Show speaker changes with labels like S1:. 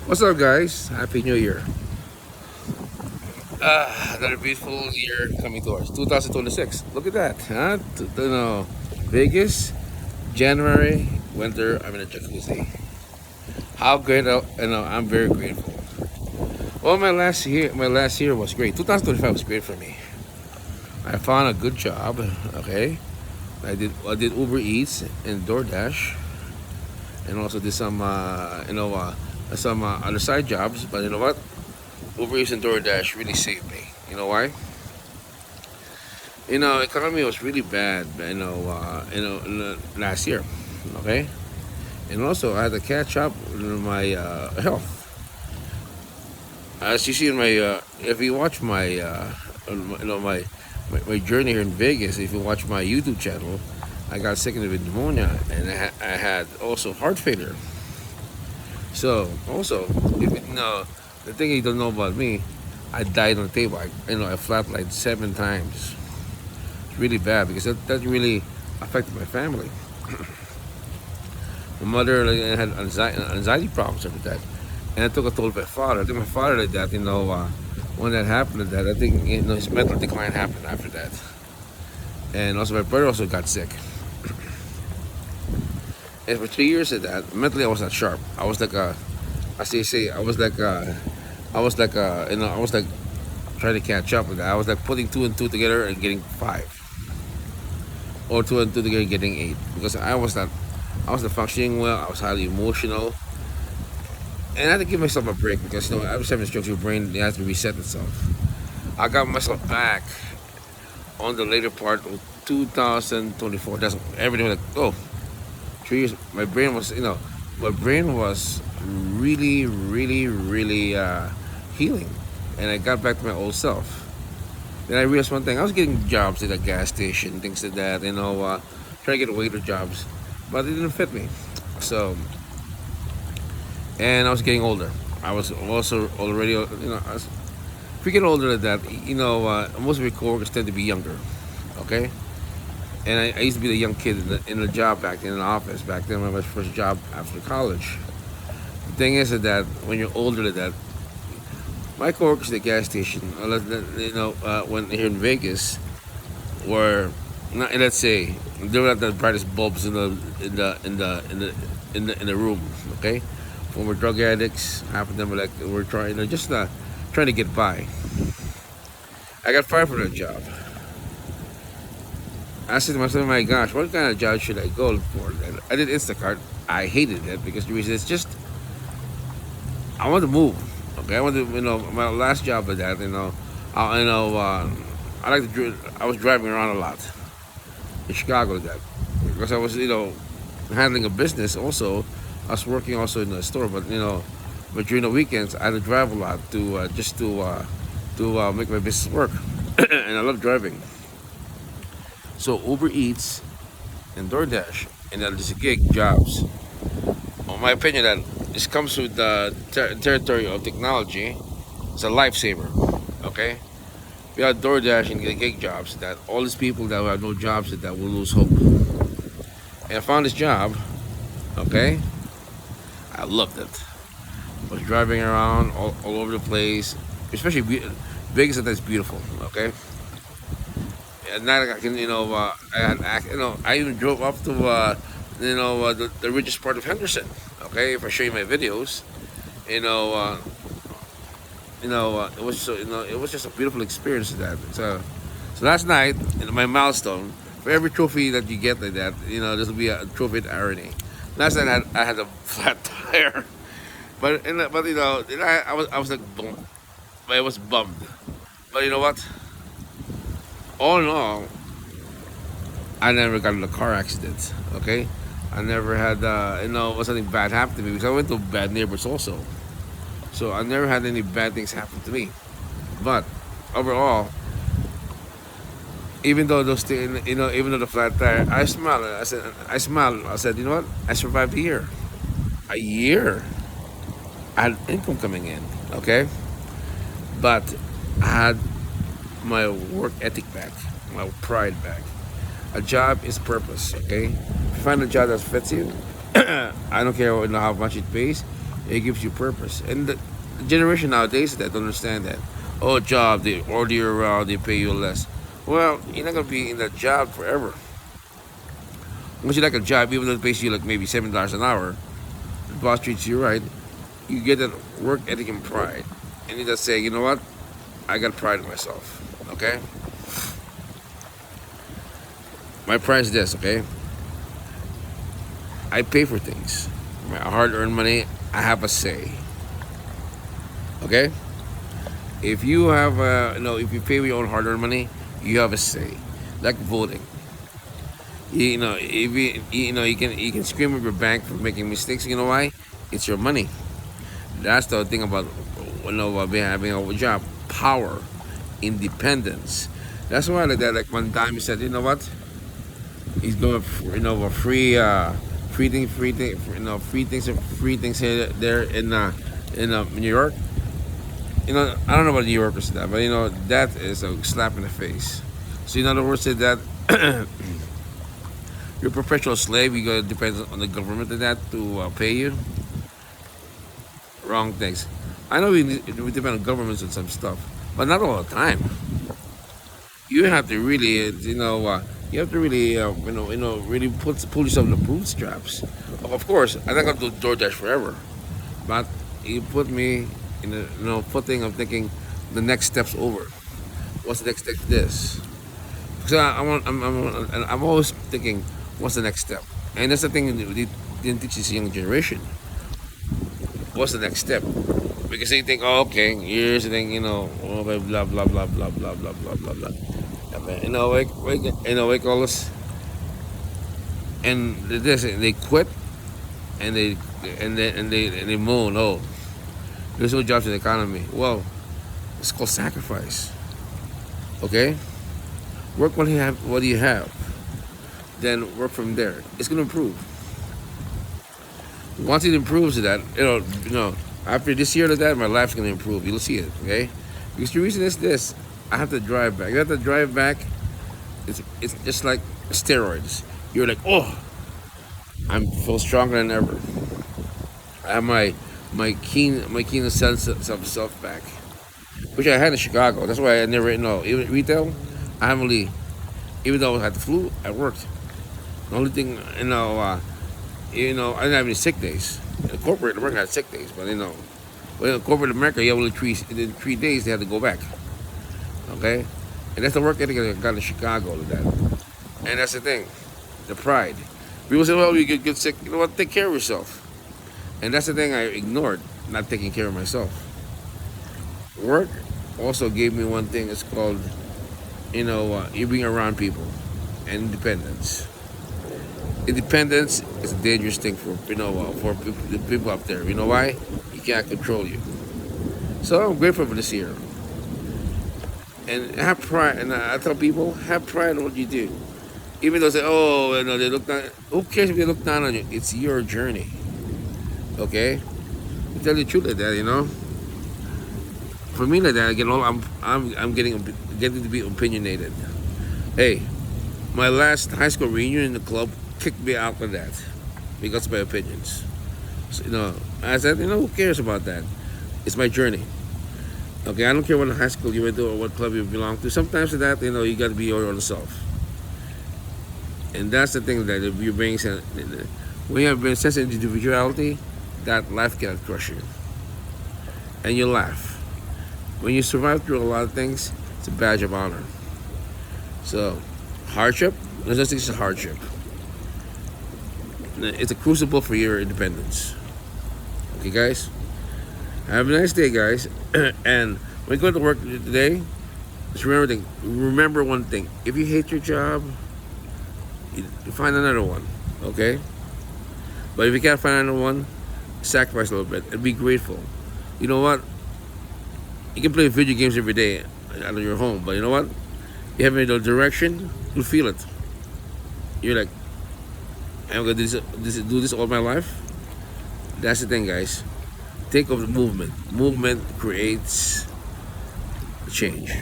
S1: What's up, guys? Happy New Year. Another beautiful year coming to us. 2026. Look at that, huh? Vegas, January, winter. I'm in a jacuzzi. How great! I'm very grateful. Well, my last year was great. 2025 was great for me. I found a good job. Okay, I did Uber Eats and DoorDash, and also did some other side jobs. But you know what? Uber Eats and DoorDash really saved me. You know why? Economy was really bad. Last year. Okay, and also I had to catch up with my health. As you see in if you watch my journey here in Vegas, if you watch my YouTube channel, I got sick with pneumonia, and I had also heart failure. So also, if the thing you don't know about me, I died on the table. I flatlined 7 times. It's really bad because that really affected my family. My mother had anxiety problems after that, and I took a toll of my father. I think my father did that. When that happened, I think his mental decline happened after that, and also my brother also got sick. And for 3 years of that, mentally I was not sharp. I was like as they say, I was like trying to catch up with that. I was like putting two and two together and getting five, or two and two together and getting eight, because I was not functioning well. I was highly emotional, and I had to give myself a break because every 7 strokes your brain has to reset itself. I got myself back on the later part of 2024. That's everything was like, oh, 3 years. My brain was really, really, really healing, and I got back to my old self. Then I realized one thing: I was getting jobs at a gas station, things like that. Trying to get waiter jobs, but it didn't fit me. So, and I was getting older. I was also already, if you get older than that, most of your coworkers tend to be younger. Okay, and I used to be the young kid in the job back in the office back then, my first job after college. The thing is that when you're older than that, my coworkers at the gas station, when here in Vegas, were not, let's say, they were not the brightest bulbs in the room. Okay, former drug addicts, half of them were like were trying, just trying to get by. I got fired from that job. I said to myself, "My gosh, what kind of job should I go for?" And I did Instacart. I hated it because the reason it's just I want to move. Okay, I want to, my last job with that, I like to. I was driving around a lot in Chicago with that because I was, handling a business. Also, I was working also in the store, but during the weekends I had to drive a lot to just to make my business work, and I love driving. So Uber Eats and DoorDash, and then there's gig jobs. In my opinion, that this comes with the territory of technology. It's a lifesaver. Okay, we have DoorDash and gig jobs that all these people that have no jobs that will lose hope. And I found this job. Okay, I loved it. I was driving around all over the place, especially Vegas. That's beautiful. Okay, at night I can I even drove up to the richest part of Henderson. Okay, if I show you my videos, you know uh, it was it was just a beautiful experience. So last night, my milestone, for every trophy that you get like that, this will be a trophy at irony. Last night I had a flat tire, but I was like bummed. I was bummed. But you know what? All in all, I never got in a car accident. Okay, I never had something bad happen to me because I went to bad neighbors also. So I never had any bad things happen to me. But overall, even though those things, even though the flat tire, I smiled. I smiled. I said, you know what? I survived a year. A year. I had income coming in. Okay, but I had my work ethic back, my pride back. A job is purpose. Okay, if you find a job that fits you, I don't care how much it pays. It gives you purpose. And the generation nowadays that don't understand that. Oh, job, they order you around, they pay you less. Well, you're not gonna be in that job forever. Once you like a job, even though it pays you like maybe $7 an hour, the boss treats you right, you get that work ethic and pride. And you just say, you know what? I got pride in myself. Okay? My pride is this, okay? I pay for things. My hard earned money, I have a say. Okay? If you have, if you pay with your own hard earned money, you have a say. Like voting. If you can scream at your bank for making mistakes. You know why? It's your money. That's the thing about having a job. Power, independence. That's why like that. Like one time he said, you know what? He's going for a free things here there in New York. I don't know about New Yorkers that, but that is a slap in the face. So in other words, say that you're a professional slave. You gotta depend on the government of that to pay you. Wrong things. I know we depend on governments on some stuff, but not all the time. You have to really, you have to really, really pull yourself in the bootstraps. Of course, I'm not gonna do DoorDash forever, but you put me in a footing of thinking the next step's over. What's the next step? This. So I'm always thinking, what's the next step? And that's the thing they didn't teach this young generation. What's the next step? Because they think, oh, okay, here's the thing, okay, blah blah blah blah blah blah blah blah blah. And then, wake all this, and they quit, and they moan, oh, there's no jobs in the economy. Well, it's called sacrifice. Okay, work what you have. What do you have? Then work from there. It's gonna improve. Once it improves to that, after this year to that, my life's gonna improve. You'll see it, okay? Because the reason is this: I have to drive back. You have to drive back. It's just like steroids. You're like, oh, I'm feel stronger than ever. I have my keen sense of self back, which I had in Chicago. That's why I never even retail. I haven't really, even though I had the flu, I worked. The only thing I didn't have any sick days. In corporate America had sick days, but well, in corporate America, you have only in 3 days they had to go back. Okay, and that's the work ethic I got in Chicago to that. And that's the thing, the pride. People say, "Well, you get sick. You know what? Take care of yourself." And that's the thing I ignored, not taking care of myself. Work also gave me one thing. It's called, you being around people, and independence. Independence is a dangerous thing for the people up there. You know why? You can't control you. So I'm grateful for this year, and have pride. And I tell people, have pride in what you do. Even though they say, oh, they look down. Who cares if they look down on you? It's your journey. Okay, I tell you the truth like that. For me like that, I'm getting to be opinionated. Hey, my last high school reunion in the club kicked me out of that because of my opinions. So, I said, who cares about that? It's my journey. Okay, I don't care what high school you went to or what club you belong to. Sometimes that, you got to be your own self. And that's the thing that if you're being when you have been sense of individuality, that life cannot crush you. And you laugh. When you survive through a lot of things, it's a badge of honor. So, hardship, there's no such as hardship. It's a crucible for your independence. Okay, guys? Have a nice day, guys. And when you go to work today, just remember one thing. If you hate your job, you find another one, okay? But if you can't find another one, sacrifice a little bit and be grateful. You know what? You can play video games every day out of your home, but you know what? You have no direction, you'll feel it. You're like, I'm gonna do this all my life. That's the thing, guys. Think of the movement. Movement creates change.